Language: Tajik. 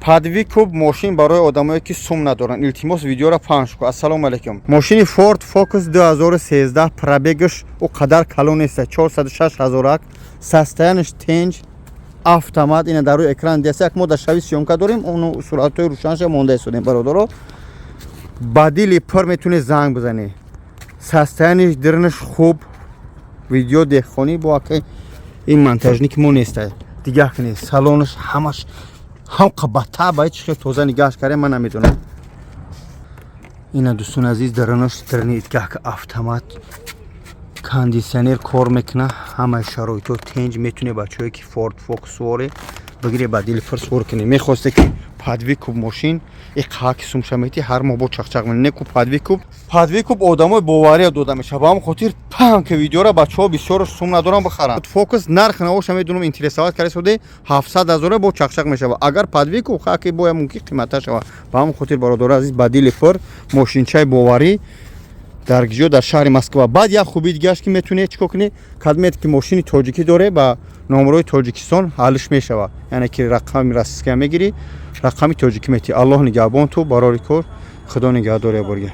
Подвикуб мошин барои одамое ки сум надоранд. Илтимос видеоро пахш кун. Ассалому алайкум. Мошини Ford Focus 2013 пробегаш о қадар калон нест. 406,000 састаянаш тенҷ автомат. Ина дар рӯи экран диаст. Як мо дар шави сёмка дорем. Оно суръатҳои рӯшанша монда истодем бародаро. ба дили пар метунӣ занг бизанӣ. Састаяниш дирнаш хуб. Видео дехонӣ бо ака ин монтажники мо нест. Дигар кунӣ салонаш ҳамаш ҳамқа бата ба ҳеч хел тоза нигаҳш кардем ман намедонам. Ина дӯстони азиз даронаш дирнид ки ака автомат кондитсионер кор мекуна. Ҳамаи шароито тенҷ метуне бачаҳое ки Ford Focus воре бигире ба дили пар сур кунӣ. Мехосте ки подвикуб мошин иқҳаки сумшамети ҳар моҳ бо чақчақ неку подвикуб одамои бовария дода мешавад. Ба ҳамон хотир паҳм ки видеора бачаҳо бисёр сум надоранд бихаранд. Focus нарх навоша медонам интересоват карда соде 700,000 бо чақчақ мешавад. Агар подвикуб хаки боя мумкин қиматар шавад. Ба ҳамон хотир бародари азиз ба дили пар мошинчаи боварӣ дар гиҷо дар шаҳри Москва. Баъд як хубии дигааш ки метунед чикор кунед кадмед ки мошини тоҷикӣ доре ба номерои Тоҷикистон ҳаллиш мешавад. Яъне ки рақами российская мегирӣ рақами тоҷикӣ мети. Аллоҳ нигаҳбон ту барори кор. Худо нигаҳдори аборга.